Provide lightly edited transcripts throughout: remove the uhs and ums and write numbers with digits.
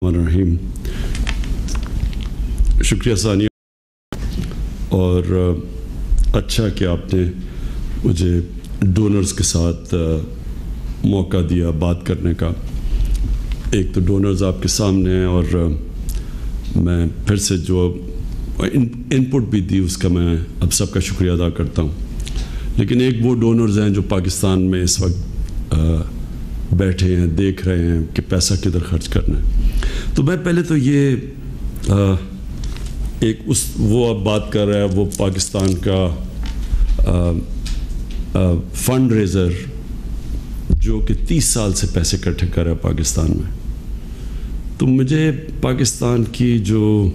الرحیم. شکریہ ثانیہ، اور اچھا کہ آپ نے مجھے ڈونرز کے ساتھ موقع دیا بات کرنے کا. ایک تو ڈونرز آپ کے سامنے ہیں، اور میں پھر سے جو ان پٹ بھی دی اس کا میں اب سب کا شکریہ ادا کرتا ہوں. لیکن ایک وہ ڈونرز ہیں جو پاکستان میں اس وقت بیٹھے ہیں، دیکھ رہے ہیں کہ پیسہ کدھر خرچ کرنا ہے. تو میں پہلے تو یہ وہ اب بات کر رہا ہے، وہ پاکستان کا فنڈ ریزر جو کہ 30 سال سے پیسے اکٹھے کر رہا ہے پاکستان میں. تو مجھے پاکستان کی جو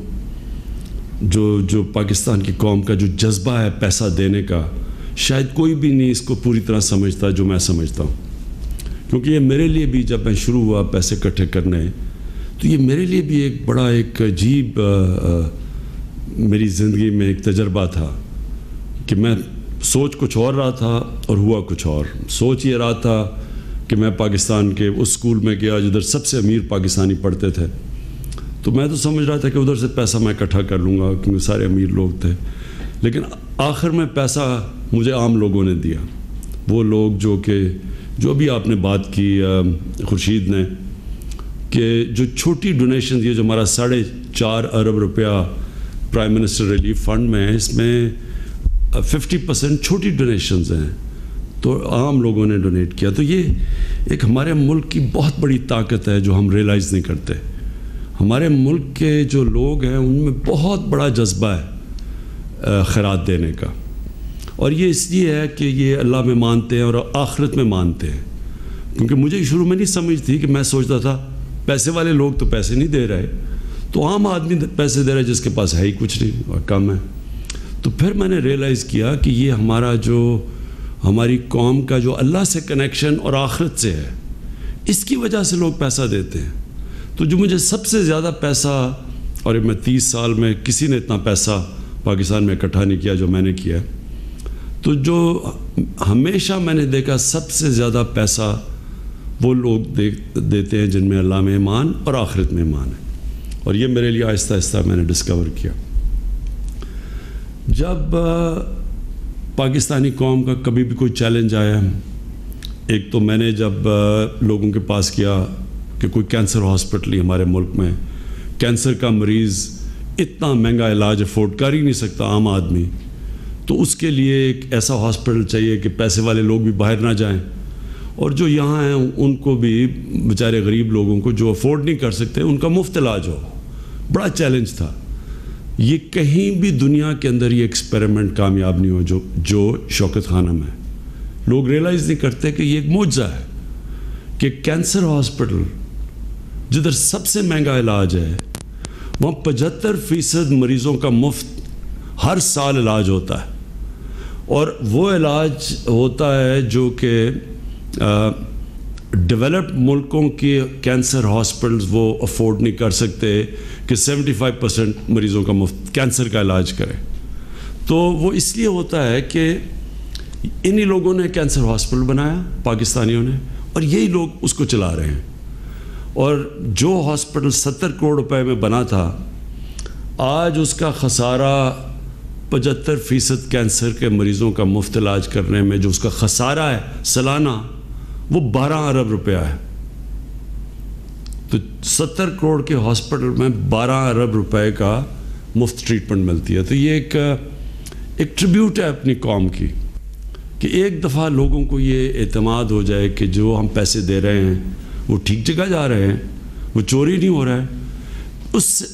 پاکستان کی قوم کا جو جذبہ ہے پیسہ دینے کا، شاید کوئی بھی نہیں اس کو پوری طرح سمجھتا جو میں سمجھتا ہوں. کیونکہ یہ میرے لیے بھی جب میں شروع ہوا پیسے اکٹھے کرنے، تو یہ میرے لیے بھی ایک بڑا ایک عجیب میری زندگی میں ایک تجربہ تھا کہ میں سوچ کچھ اور رہا تھا اور ہوا کچھ اور. سوچ یہ رہا تھا کہ میں پاکستان کے اس اسکول میں گیا جدھر سب سے امیر پاکستانی پڑھتے تھے. تو میں تو سمجھ رہا تھا کہ ادھر سے پیسہ میں اکٹھا کر لوں گا کیونکہ سارے امیر لوگ تھے. لیکن آخر میں پیسہ مجھے عام لوگوں نے دیا. وہ لوگ جو بھی آپ نے بات کی خورشید نے، کہ جو چھوٹی ڈونیشن یہ جو ہمارا 4.5 ارب روپیہ پرائم منسٹر ریلیف فنڈ میں ہے، اس میں 50% چھوٹی ڈونیشنز ہیں، تو عام لوگوں نے ڈونیٹ کیا. تو یہ ایک ہمارے ملک کی بہت بڑی طاقت ہے جو ہم ریلائز نہیں کرتے. ہمارے ملک کے جو لوگ ہیں ان میں بہت بڑا جذبہ ہے خیرات دینے کا. اور یہ اس لیے ہے کہ یہ اللہ میں مانتے ہیں اور آخرت میں مانتے ہیں. کیونکہ مجھے شروع میں نہیں سمجھ تھی، کہ میں سوچتا تھا پیسے والے لوگ تو پیسے نہیں دے رہے، تو عام آدمی پیسے دے رہا ہے جس کے پاس ہے ہی کچھ نہیں اور کم ہے. تو پھر میں نے ریلائز کیا کہ یہ ہماری قوم کا جو اللہ سے کنیکشن اور آخرت سے ہے، اس کی وجہ سے لوگ پیسہ دیتے ہیں. تو جو مجھے سب سے زیادہ پیسہ، اور میں 30 سال میں کسی نے اتنا پیسہ پاکستان میں اکٹھا نہیں کیا جو میں نے کیا، تو جو ہمیشہ میں نے دیکھا سب سے زیادہ پیسہ وہ لوگ دیتے ہیں جن میں اللہ میں ایمان اور آخرت میں ایمان ہے. اور یہ میرے لیے آہستہ آہستہ میں نے ڈسکور کیا. جب پاکستانی قوم کا کبھی بھی کوئی چیلنج آیا، ایک تو میں نے جب لوگوں کے پاس کیا کہ کوئی کینسر ہاسپٹل ہمارے ملک میں، کینسر کا مریض اتنا مہنگا علاج افورڈ کر ہی نہیں سکتا عام آدمی، تو اس کے لیے ایک ایسا ہاسپٹل چاہیے کہ پیسے والے لوگ بھی باہر نہ جائیں، اور جو یہاں ہیں ان کو بھی، بیچارے غریب لوگوں کو جو افورڈ نہیں کر سکتے، ان کا مفت علاج ہو. بڑا چیلنج تھا. یہ کہیں بھی دنیا کے اندر یہ ایکسپیریمنٹ کامیاب نہیں ہو جو شوکت خانم ہے. لوگ ریلائز نہیں کرتے کہ یہ ایک معجزہ ہے کہ کینسر ہاسپٹل جدھر سب سے مہنگا علاج ہے، وہاں 75% مریضوں کا مفت ہر سال علاج ہوتا ہے. اور وہ علاج ہوتا ہے جو کہ ڈیولپڈ ملکوں کے کینسر ہاسپٹلز وہ افورڈ نہیں کر سکتے کہ 75% مریضوں کا مفت کینسر کا علاج کرے. تو وہ اس لیے ہوتا ہے کہ انہی لوگوں نے کینسر ہاسپٹل بنایا، پاکستانیوں نے، اور یہی لوگ اس کو چلا رہے ہیں. اور جو ہاسپٹل 70 کروڑ روپے میں بنا تھا، آج اس کا خسارہ 75% کینسر کے مریضوں کا مفت علاج کرنے میں جو اس کا خسارہ ہے سالانہ، وہ 12 ارب روپیہ ہے. تو 70 کروڑ کے ہاسپٹل میں 12 ارب روپے کا مفت ٹریٹمنٹ ملتی ہے. تو یہ ایک ٹریبیوٹ ہے اپنی قوم کی، کہ ایک دفعہ لوگوں کو یہ اعتماد ہو جائے کہ جو ہم پیسے دے رہے ہیں وہ ٹھیک جگہ جا رہے ہیں، وہ چوری نہیں ہو رہا ہے.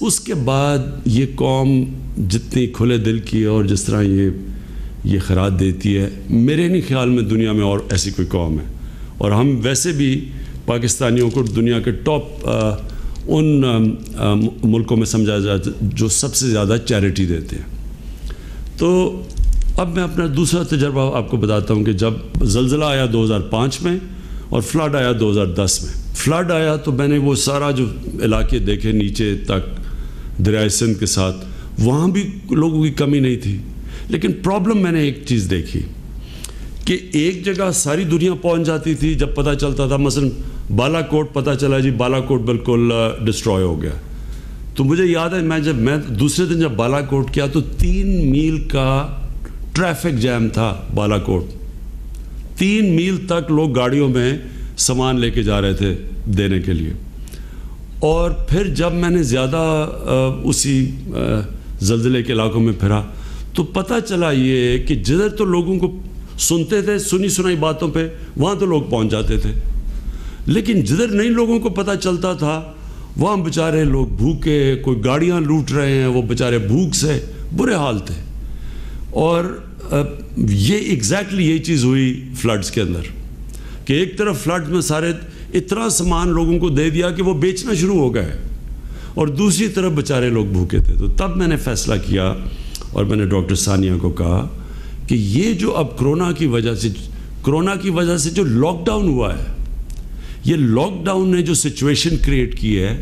اس کے بعد یہ قوم جتنی کھلے دل کی ہے اور جس طرح یہ خیرات دیتی ہے، میرے نہیں خیال میں دنیا میں اور ایسی کوئی قوم ہے. اور ہم ویسے بھی پاکستانیوں کو دنیا کے ٹاپ ان ملکوں میں سمجھا جاتا ہے جو سب سے زیادہ چیریٹی دیتے ہیں. تو اب میں اپنا دوسرا تجربہ آپ کو بتاتا ہوں کہ جب زلزلہ آیا 2005 میں اور فلڈ آیا 2010 میں. فلڈ آیا تو میں نے وہ سارا جو علاقے دیکھے نیچے تک دریائے سندھ کے ساتھ، وہاں بھی لوگوں کی کمی نہیں تھی. لیکن پرابلم میں نے ایک چیز دیکھی کہ ایک جگہ ساری دنیا پہنچ جاتی تھی جب پتہ چلتا تھا، مثلا بالا کوٹ پتہ چلا جی بالا کوٹ بالکل ڈسٹروائے ہو گیا. تو مجھے یاد ہے جب میں دوسرے دن جب بالا کوٹ کیا تو 3 میل کا ٹریفک جیم تھا. بالا کوٹ 3 میل تک لوگ گاڑیوں میں سامان لے کے جا رہے تھے دینے کے لیے. اور پھر جب میں نے زیادہ اسی زلزلے کے علاقوں میں پھرا تو پتہ چلا یہ کہ جدھر تو لوگوں کو سنتے تھے سنی سنائی باتوں پہ وہاں تو لوگ پہنچ جاتے تھے، لیکن جدھر نئی لوگوں کو پتہ چلتا تھا وہاں بیچارے لوگ بھوکے، کوئی گاڑیاں لوٹ رہے ہیں، وہ بیچارے بھوک سے برے حال تھے. اور یہ ایگزیکٹلی یہی چیز ہوئی فلڈز کے اندر کہ ایک طرف فلڈز میں سارے اتنا سامان لوگوں کو دے دیا کہ وہ بیچنا شروع ہو گئے، اور دوسری طرف بیچارے لوگ بھوکے تھے. تو تب میں نے فیصلہ کیا اور میں نے ڈاکٹر ثانیہ کو کہا کہ یہ جو اب کرونا کی وجہ سے جو لاک ڈاؤن ہوا ہے، یہ لاک ڈاؤن نے جو سچویشن کریٹ کی ہے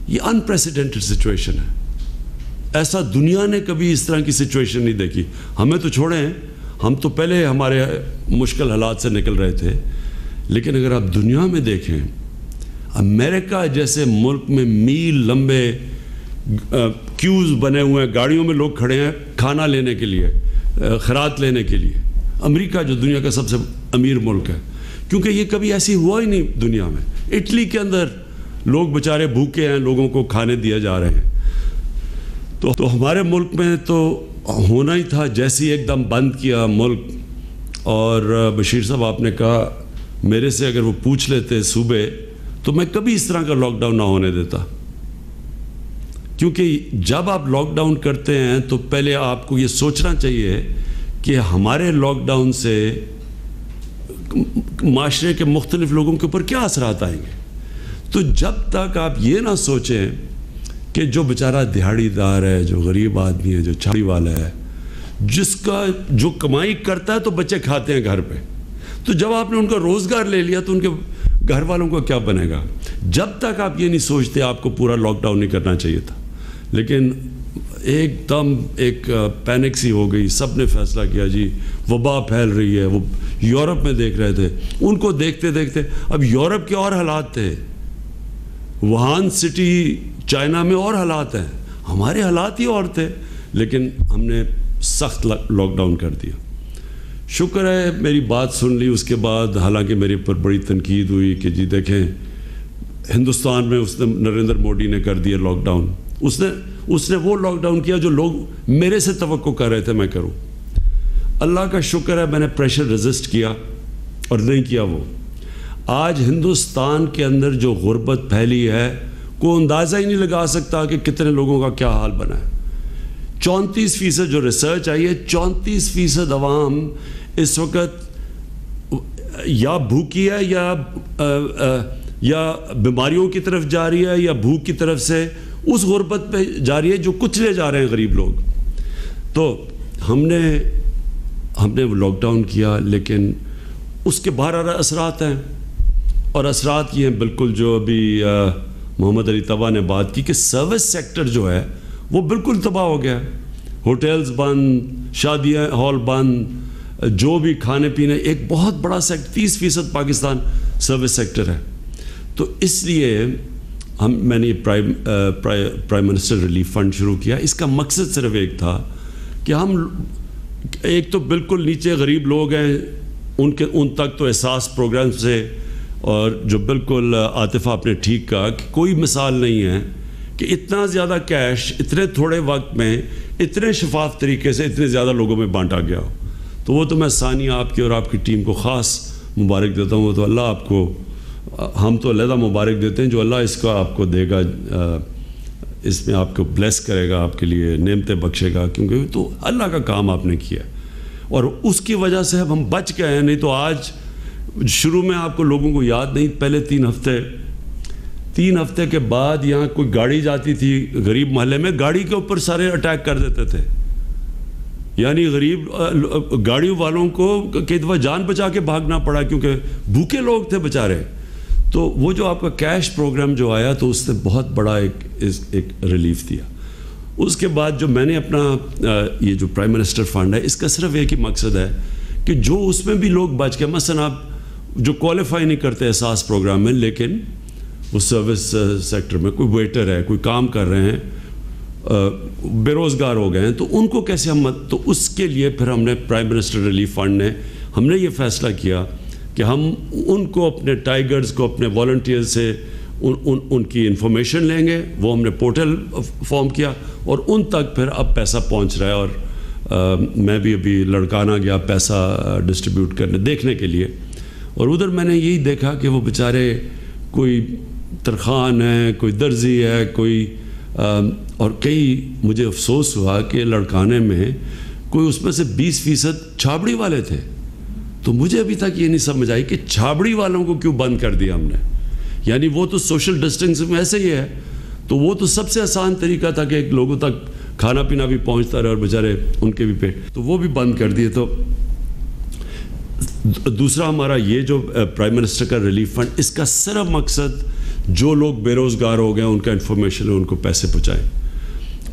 یہ انپریسیڈنٹڈ سچویشن ہے. ایسا دنیا نے کبھی اس طرح کی سچویشن نہیں دیکھی. ہمیں تو چھوڑیں، ہم تو پہلے ہمارے مشکل حالات سے نکل رہے تھے، لیکن اگر آپ دنیا میں دیکھیں امریکہ جیسے ملک میں میل لمبے کیوز بنے ہوئے ہیں، گاڑیوں میں لوگ کھڑے ہیں کھانا لینے کے لیے، خیرات لینے کے لیے. امریکہ جو دنیا کا سب سے امیر ملک ہے، کیونکہ یہ کبھی ایسی ہوا ہی نہیں دنیا میں. اٹلی کے اندر لوگ بیچارے بھوکے ہیں، لوگوں کو کھانے دیا جا رہے ہیں. تو ہمارے ملک میں تو ہونا ہی تھا. جیسے ہی ایک دم بند کیا ملک، اور بشیر صاحب آپ نے کہا میرے سے اگر وہ پوچھ لیتے صوبے تو میں کبھی اس طرح کا لاک ڈاؤن نہ ہونے دیتا. کیونکہ جب آپ لاک ڈاؤن کرتے ہیں تو پہلے آپ کو یہ سوچنا چاہیے کہ ہمارے لاک ڈاؤن سے معاشرے کے مختلف لوگوں کے اوپر کیا اثرات آئیں گے. تو جب تک آپ یہ نہ سوچیں کہ جو بیچارہ دہاڑی دار ہے، جو غریب آدمی ہے، جو چھاڑی والا ہے، جس کا جو کمائی کرتا ہے تو بچے کھاتے ہیں گھر پہ، تو جب آپ نے ان کا روزگار لے لیا تو ان کے گھر والوں کا کیا بنے گا. جب تک آپ یہ نہیں سوچتے آپ کو پورا لاک ڈاؤن نہیں کرنا چاہیے تھا. لیکن ایک دم ایک پینک سی ہو گئی. سب نے فیصلہ کیا جی وبا پھیل رہی ہے. وہ یورپ میں دیکھ رہے تھے، ان کو دیکھتے دیکھتے اب یورپ کے اور حالات تھے، ووہان سٹی چائنا میں اور حالات ہیں، ہمارے حالات ہی اور تھے، لیکن ہم نے سخت لاک ڈاؤن کر دیا. شکر ہے میری بات سن لی. اس کے بعد حالانکہ میرے اوپر بڑی تنقید ہوئی کہ جی دیکھیں ہندوستان میں اس نے نریندر مودی نے کر دیا لاک ڈاؤن. اس نے وہ لاک ڈاؤن کیا جو لوگ میرے سے توقع کر رہے تھے میں کروں. اللہ کا شکر ہے میں نے پریشر ریزسٹ کیا اور نہیں کیا. وہ آج ہندوستان کے اندر جو غربت پھیلی ہے کوئی اندازہ ہی نہیں لگا سکتا کہ کتنے لوگوں کا کیا حال بنا ہے. 34% جو ریسرچ آئی ہے، 34% عوام اس وقت یا بھوکی ہے یا بیماریوں کی طرف جا رہی ہے یا بھوک کی طرف سے اس غربت پہ جا رہی ہے جو کچلے جا رہے ہیں غریب لوگ. تو ہم نے وہ لاک ڈاؤن کیا، لیکن اس کے باہر اثرات ہیں، اور اثرات یہ ہیں بالکل جو ابھی محمد علی طبع نے بات کی کہ سروس سیکٹر جو ہے وہ بالکل تباہ ہو گیا. ہوٹلز بند، شادیاں ہال بند، جو بھی کھانے پینے، ایک بہت بڑا سیکٹر 30% پاکستان سروس سیکٹر ہے. تو اس لیے میں نے پرائم منسٹر ریلیف فنڈ شروع کیا. اس کا مقصد صرف ایک تھا کہ ہم ایک تو بالکل نیچے غریب لوگ ہیں ان تک تو احساس پروگرام سے، اور جو بالکل عاطفہ آپ نے ٹھیک کہا کہ کوئی مثال نہیں ہے کہ اتنا زیادہ کیش اتنے تھوڑے وقت میں اتنے شفاف طریقے سے اتنے زیادہ لوگوں میں بانٹا گیا ہو. تو وہ تو میں ثانیہ آپ کی اور آپ کی ٹیم کو خاص مبارک دیتا ہوں. وہ تو اللہ آپ کو، ہم تو علیحدہ مبارک دیتے ہیں جو اللہ اس کا آپ کو دے گا، اس میں آپ کو بلیس کرے گا، آپ کے لیے نعمتیں بخشے گا، کیونکہ تو اللہ کا کام آپ نے کیا اور اس کی وجہ سے اب ہم بچ گئے ہیں. نہیں تو آج شروع میں آپ کو لوگوں کو یاد نہیں، پہلے 3 ہفتے کے بعد یہاں کوئی گاڑی جاتی تھی غریب محلے میں، گاڑی کے اوپر سارے اٹیک کر دیتے تھے. یعنی غریب گاڑی والوں کو کئی دفعہ جان بچا کے بھاگنا پڑا کیونکہ بھوکے لوگ تھے بیچارے. تو وہ جو آپ کا کیش پروگرام جو آیا تو اس نے بہت بڑا ایک ریلیف دیا. اس کے بعد جو میں نے اپنا یہ جو پرائم منسٹر فنڈ ہے، اس کا صرف ایک ہی مقصد ہے کہ جو اس میں بھی لوگ بچ گئے. مثلا آپ جو کوالیفائی نہیں کرتے احساس پروگرام میں لیکن وہ سروس سیکٹر میں کوئی ویٹر ہے, کوئی کام کر رہے ہیں, بے روزگار ہو گئے ہیں, تو ان کو کیسے ہم تو اس کے لیے پھر ہم نے پرائم منسٹر ریلیف فنڈ نے ہم نے یہ فیصلہ کیا کہ ہم ان کو اپنے ٹائیگرز کو اپنے والنٹیئر سے ان کی انفارمیشن لیں گے. وہ ہم نے پورٹل فارم کیا اور ان تک پھر اب پیسہ پہنچ رہا ہے. اور میں بھی ابھی لڑکانہ گیا پیسہ ڈسٹریبیوٹ کرنے دیکھنے کے لیے, اور ادھر میں نے یہی دیکھا کہ وہ بیچارے کوئی ترخان ہے, کوئی درزی ہے, کوئی اور کئی مجھے افسوس ہوا کہ لڑکانے میں کوئی اس میں سے 20% چھابڑی والے تھے. تو مجھے ابھی تک یہ نہیں سمجھ آئی کہ چھابڑی والوں کو کیوں بند کر دیا ہم نے. یعنی وہ تو سوشل ڈسٹینس میں ایسے ہی ہے, تو وہ تو سب سے آسان طریقہ تھا کہ لوگوں تک کھانا پینا بھی پہنچتا رہے اور بیچارے ان کے بھی پیٹ, تو وہ بھی بند کر دیے. تو دوسرا ہمارا یہ جو پرائم منسٹر کا ریلیف فنڈ, اس کا صرف مقصد جو لوگ بے روزگار ہو گئے ان کا انفارمیشن ہے, ان کو پیسے پہنچائیں.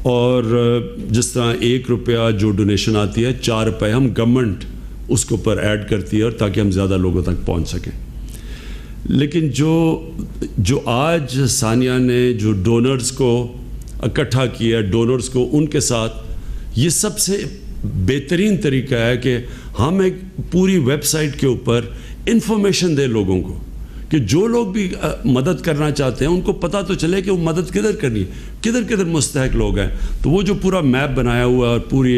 اور جس طرح 1 روپیہ جو ڈونیشن آتی ہے 4 روپے ہم گورنمنٹ اس کے اوپر ایڈ کرتی ہے اور تاکہ ہم زیادہ لوگوں تک پہنچ سکیں. لیکن جو آج ثانیہ نے جو ڈونرز کو اکٹھا کیا, ڈونرز کو ان کے ساتھ, یہ سب سے بہترین طریقہ ہے کہ ہم ایک پوری ویب سائٹ کے اوپر انفارمیشن دیں لوگوں کو کہ جو لوگ بھی مدد کرنا چاہتے ہیں ان کو پتہ تو چلے کہ وہ مدد کدھر کرنی ہے, کدھر مستحق لوگ ہیں. تو وہ جو پورا میپ بنایا ہوا ہے اور پوری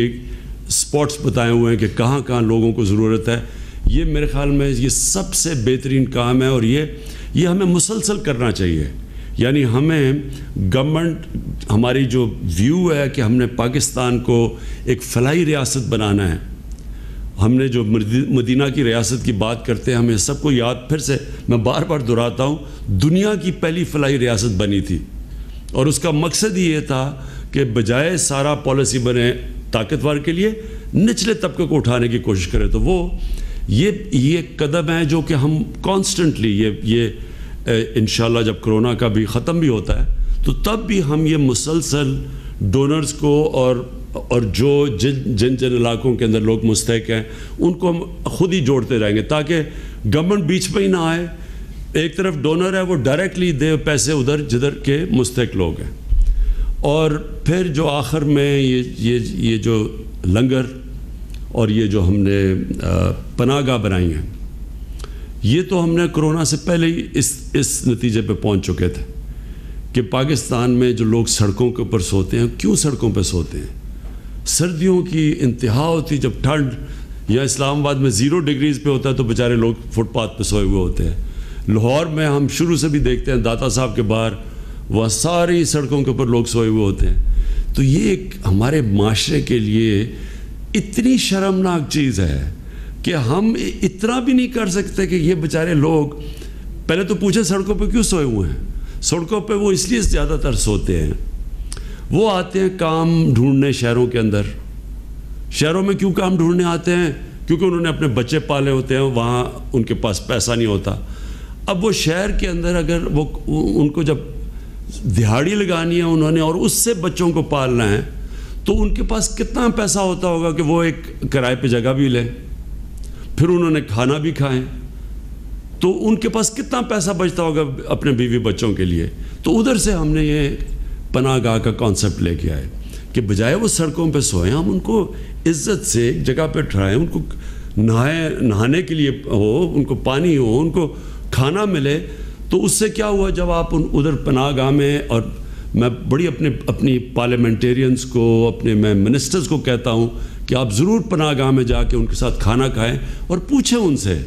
اسپاٹس بتائے ہوئے ہیں کہ کہاں کہاں لوگوں کو ضرورت ہے, یہ میرے خیال میں یہ سب سے بہترین کام ہے. اور یہ ہمیں مسلسل کرنا چاہیے. یعنی ہمیں گورنمنٹ ہماری جو ویو ہے کہ ہم نے پاکستان کو ایک فلاحی ریاست بنانا ہے, ہم نے جو مدینہ کی ریاست کی بات کرتے ہیں, ہمیں سب کو یاد, پھر سے میں بار بار دہراتا ہوں, دنیا کی پہلی فلاحی ریاست بنی تھی. اور اس کا مقصد یہ تھا کہ بجائے سارا پالیسی بنے طاقتور کے لیے, نچلے طبقے کو اٹھانے کی کوشش کرے. تو وہ یہ قدم ہے جو کہ ہم کانسٹنٹلی یہ انشاءاللہ جب کرونا کا بھی ختم بھی ہوتا ہے تو تب بھی ہم یہ مسلسل ڈونرز کو اور جو جن علاقوں کے اندر لوگ مستحق ہیں ان کو ہم خود ہی جوڑتے رہیں گے, تاکہ گورنمنٹ بیچ میں ہی نہ آئے. ایک طرف ڈونر ہے وہ ڈائریکٹلی دے پیسے ادھر جدھر کے مستحق لوگ ہیں. اور پھر جو آخر میں یہ جو لنگر اور یہ جو ہم نے پناہ گاہ بنائی ہیں, یہ تو ہم نے کرونا سے پہلے ہی اس نتیجے پہ پہنچ چکے تھے کہ پاکستان میں جو لوگ سڑکوں کے اوپر سوتے ہیں, کیوں سڑکوں پہ سوتے ہیں؟ سردیوں کی انتہا ہوتی, جب ٹھنڈ یا اسلام آباد میں 0 ڈگریز پہ ہوتا ہے تو بیچارے لوگ فٹ پاتھ پہ سوئے ہوئے ہوتے ہیں. لاہور میں ہم شروع سے بھی دیکھتے ہیں داتا صاحب کے باہر وہاں ساری سڑکوں کے اوپر لوگ سوئے ہوئے ہوتے ہیں. تو یہ ایک ہمارے معاشرے کے لیے اتنی شرمناک چیز ہے کہ ہم اتنا بھی نہیں کر سکتے کہ یہ بیچارے لوگ پہلے تو پوچھیں سڑکوں پہ کیوں سوئے ہوئے ہیں. سڑکوں پہ وہ اس لیے زیادہ تر سوتے ہیں, وہ آتے ہیں کام ڈھونڈنے شہروں کے اندر. شہروں میں کیوں کام ڈھونڈنے آتے ہیں؟ کیونکہ انہوں نے اپنے بچے پالے ہوتے ہیں, وہاں ان کے پاس پیسہ نہیں ہوتا. اب وہ شہر کے اندر اگر ان کو جب دہاڑی لگانی ہے انہوں نے اور اس سے بچوں کو پالنا ہے تو ان کے پاس کتنا پیسہ ہوتا ہوگا کہ وہ ایک کرائے پہ جگہ بھی لیں, پھر انہوں نے کھانا بھی کھائیں, تو ان کے پاس کتنا پیسہ بچتا ہوگا اپنے بیوی بچوں کے لیے. تو ادھر سے ہم نے یہ پناہ گاہ کا کانسیپٹ لے کے آئے کہ بجائے وہ سڑکوں پہ سوئیں, ہم ان کو عزت سے ایک جگہ پہ ٹھہرائیں, ان کو نہانے کے لیے ہو, ان کو پانی ہو, ان کو کھانا ملے. تو اس سے کیا ہوا, جب آپ ادھر پناہ گاہ میں, اور میں بڑی اپنی پارلیمنٹیرینز کو, میں منسٹرز کو کہتا ہوں کہ آپ ضرور پناہ گاہ میں جا کے ان کے ساتھ کھانا کھائیں اور پوچھیں ان سے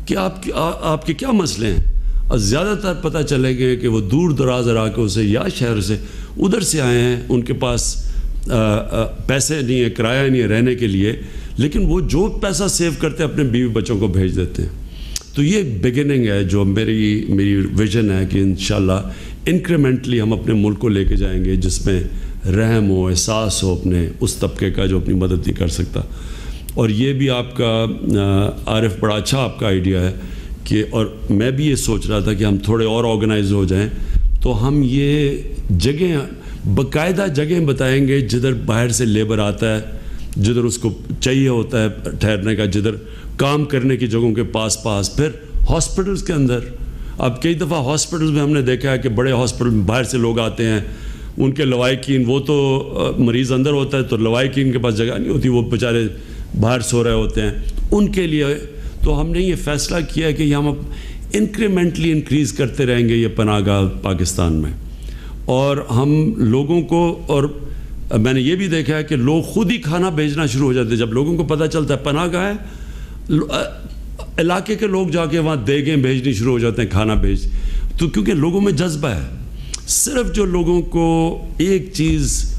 کہ آپ کے کیا مسئلے ہیں. اور زیادہ تر پتہ چلے گئے کہ وہ دور دراز علاقوں سے یا شہر سے ادھر سے آئے ہیں, ان کے پاس پیسے نہیں ہے, کرایہ نہیں ہے رہنے کے لیے, لیکن وہ جو پیسہ سیو کرتے اپنے بیوی بچوں کو بھیج دیتے ہیں. تو یہ بگننگ ہے جو میری ویژن ہے کہ انشاءاللہ انکریمنٹلی ہم اپنے ملک کو لے کے جائیں گے جس میں رحم ہو, احساس ہو اپنے اس طبقے کا جو اپنی مدد نہیں کر سکتا. اور یہ بھی آپ کا عارف بڑا اچھا آپ کا آئیڈیا ہے کہ, اور میں بھی یہ سوچ رہا تھا کہ ہم تھوڑے اور آرگنائز ہو جائیں تو ہم یہ جگہیں باقاعدہ جگہیں بتائیں گے جدھر باہر سے لیبر آتا ہے جدھر اس کو چاہیے ہوتا ہے ٹھہرنے کا، جدھر کام کرنے کی جگہوں کے پاس پاس، پھر ہاسپٹلس کے اندر. اب کئی دفعہ ہاسپٹلس میں ہم نے دیکھا ہے کہ بڑے ہاسپٹل میں باہر سے لوگ آتے ہیں، ان کے لوائقین، وہ تو مریض اندر ہوتا ہے تو لوائقین کے پاس جگہ نہیں ہوتی، وہ بیچارے باہر سو رہے ہوتے ہیں. ان کے لیے تو ہم نے یہ فیصلہ کیا ہے کہ ہم انکریمنٹلی انکریز کرتے رہیں گے یہ پناہ گاہ پاکستان میں. اور ہم لوگوں کو، اور میں نے یہ بھی دیکھا ہے کہ لوگ خود ہی کھانا بھیجنا شروع ہو جاتے ہیں جب لوگوں کو پتہ چلتا ہے پناہ گاہ ہے. علاقے کے لوگ جا کے وہاں دیگیں بھیجنی شروع ہو جاتے ہیں، کھانا بھیج، تو کیونکہ لوگوں میں جذبہ ہے. صرف جو لوگوں کو ایک چیز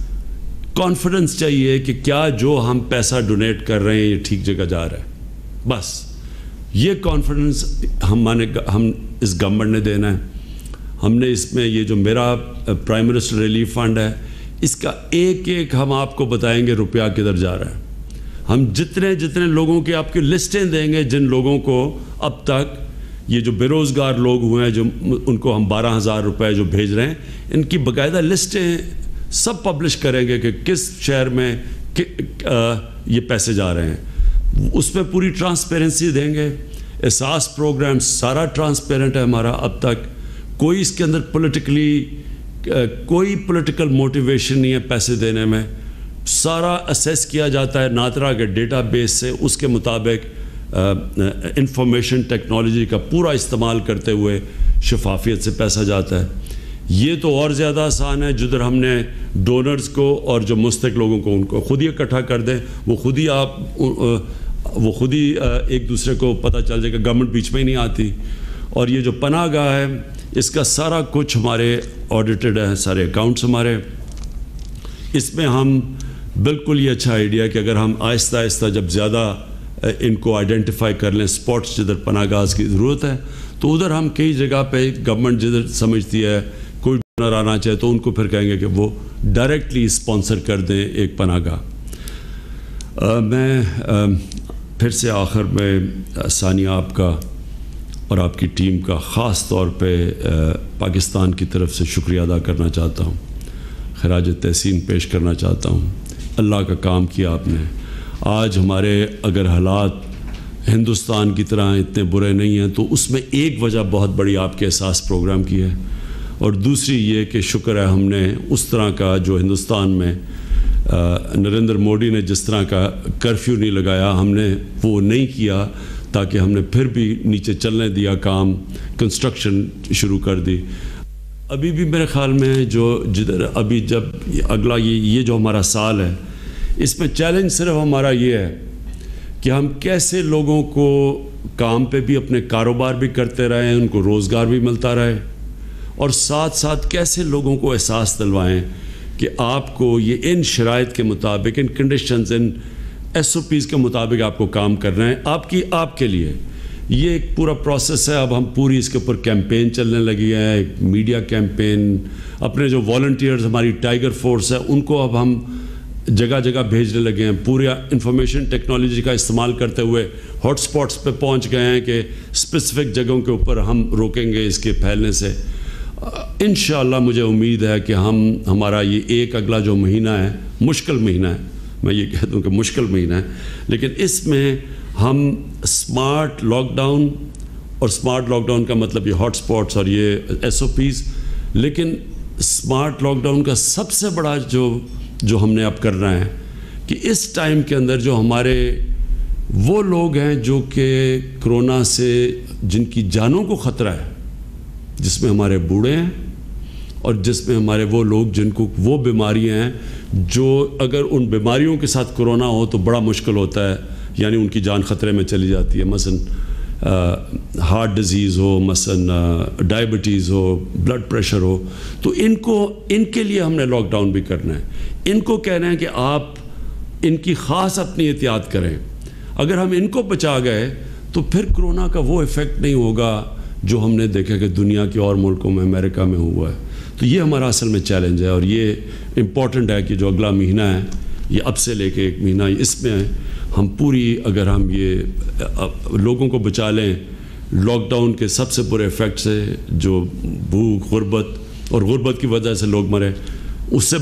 کانفیڈنس چاہیے کہ کیا جو ہم پیسہ ڈونیٹ کر رہے ہیں یہ ٹھیک جگہ جا رہا ہے، بس یہ کانفیڈنس ہم اس گورنمنٹ نے دینا ہے. ہم نے اس میں یہ جو میرا پرائم منسٹر ریلیف فنڈ ہے، اس کا ایک ایک ہم آپ کو بتائیں گے روپیہ کدھر جا رہا ہے. ہم جتنے لوگوں کی آپ کی لسٹیں دیں گے، جن لوگوں کو اب تک یہ جو بے روزگار لوگ ہوئے ہیں، جو ان کو ہم 12,000 روپے جو بھیج رہے ہیں، ان کی باقاعدہ لسٹیں سب پبلش کریں گے کہ کس شہر میں یہ پیسے جا رہے ہیں. اس میں پوری ٹرانسپیرنسی دیں گے. احساس پروگرام سارا ٹرانسپیرنٹ ہے ہمارا. اب تک کوئی اس کے اندر کوئی پولیٹیکل موٹیویشن نہیں ہے پیسے دینے میں. سارا اسیس کیا جاتا ہے ناترا کے ڈیٹا بیس سے، اس کے مطابق انفارمیشن ٹیکنالوجی کا پورا استعمال کرتے ہوئے شفافیت سے پیسہ جاتا ہے. یہ تو اور زیادہ آسان ہے، جدھر ہم نے ڈونرز کو اور جو مستحق لوگوں کو ان کو خود ہی اکٹھا کر دیں، وہ خود ہی ایک دوسرے کو پتہ چل جائے کہ گورنمنٹ بیچ میں ہی نہیں آتی. اور یہ جو پناہ گاہ ہے، اس کا سارا کچھ ہمارے آڈیٹڈ ہے، سارے اکاؤنٹس ہمارے. اس میں ہم بالکل یہ اچھا آئیڈیا کہ اگر ہم آہستہ آہستہ جب زیادہ ان کو آئیڈینٹیفائی کر لیں، سپاٹس جدھر پناہ گاہ کی ضرورت ہے، تو ادھر ہم کئی جگہ پہ گورنمنٹ جدھر سمجھتی ہے کوئی ڈونر آنا چاہے تو ان کو پھر کہیں گے کہ وہ ڈائریکٹلی اسپانسر کر دیں ایک پناہ گاہ. میں پھر سے آخر میں ثانیہ آپ کا اور آپ کی ٹیم کا خاص طور پہ پاکستان کی طرف سے شکریہ ادا کرنا چاہتا ہوں، خراج تحسین پیش کرنا چاہتا ہوں. اللہ کا کام کیا آپ نے. آج ہمارے اگر حالات ہندوستان کی طرح اتنے برے نہیں ہیں تو اس میں ایک وجہ بہت بڑی آپ کے احساس پروگرام کی ہے، اور دوسری یہ کہ شکر ہے ہم نے اس طرح کا جو ہندوستان میں نریندر مودی نے جس طرح کا کرفیو نہیں لگایا، ہم نے وہ نہیں کیا، تاکہ ہم نے پھر بھی نیچے چلنے دیا، کام کنسٹرکشن شروع کر دی. ابھی بھی میرے خیال میں جدھر ابھی جب اگلا یہ جو ہمارا سال ہے، اس میں چیلنج صرف ہمارا یہ ہے کہ ہم کیسے لوگوں کو کام پہ بھی اپنے کاروبار بھی کرتے رہیں، ان کو روزگار بھی ملتا رہے، اور ساتھ ساتھ کیسے لوگوں کو احساس دلوائیں کہ آپ کو یہ ان شرائط کے مطابق، ان کنڈیشنز، ان SOPs کے مطابق آپ کو کام کرنا ہے آپ کے لیے. یہ ایک پورا پروسیس ہے. اب ہم پوری اس کے اوپر کیمپین چلنے لگی ہے، ایک میڈیا کیمپین. اپنے جو والنٹیئرز ہماری ٹائیگر فورس ہے، ان کو اب ہم جگہ جگہ بھیجنے لگے ہیں. پورے انفارمیشن ٹیکنالوجی کا استعمال کرتے ہوئے ہاٹ سپاٹس پہ پہنچ گئے ہیں کہ اسپیسیفک جگہوں کے اوپر ہم روکیں گے اس کے پھیلنے سے. انشاءاللہ مجھے امید ہے کہ ہمارا یہ ایک اگلا جو مہینہ ہے، مشکل مہینہ ہے، میں یہ کہہ دوں کہ مشکل مہینہ ہے، لیکن اس میں ہم سمارٹ لاک ڈاؤن، اور سمارٹ لاک ڈاؤن کا مطلب یہ ہاٹ سپاٹس اور یہ SOPs، لیکن سمارٹ لاک ڈاؤن کا سب سے بڑا جو ہم نے اب کرنا ہے کہ اس ٹائم کے اندر جو ہمارے وہ لوگ ہیں جو کہ کرونا سے جن کی جانوں کو خطرہ ہے، جس میں ہمارے بوڑھے ہیں اور جس میں ہمارے وہ لوگ جن کو وہ بیماریاں ہیں جو اگر ان بیماریوں کے ساتھ کرونا ہو تو بڑا مشکل ہوتا ہے، یعنی ان کی جان خطرے میں چلی جاتی ہے. مثلا ہارٹ ڈیزیز ہو، مثلا ڈائبٹیز ہو، بلڈ پریشر ہو، تو ان کے لیے ہم نے لاک ڈاؤن بھی کرنا ہے. ان کو کہنا ہے کہ آپ ان کی خاص اپنی احتیاط کریں. اگر ہم ان کو بچا گئے تو پھر کرونا کا وہ ایفیکٹ نہیں ہوگا جو ہم نے دیکھا کہ دنیا کے اور ملکوں میں، امریکہ میں ہوا ہے. تو یہ ہمارا اصل میں چیلنج ہے، اور یہ امپورٹنٹ ہے کہ جو اگلا مہینہ ہے، یہ اب سے لے کے ایک مہینہ، اس میں ہم پوری، اگر ہم یہ لوگوں کو بچا لیں لاک ڈاؤن کے سب سے برے ایفیکٹ سے، جو بھوک، غربت، اور غربت کی وجہ سے لوگ مرے، اس سے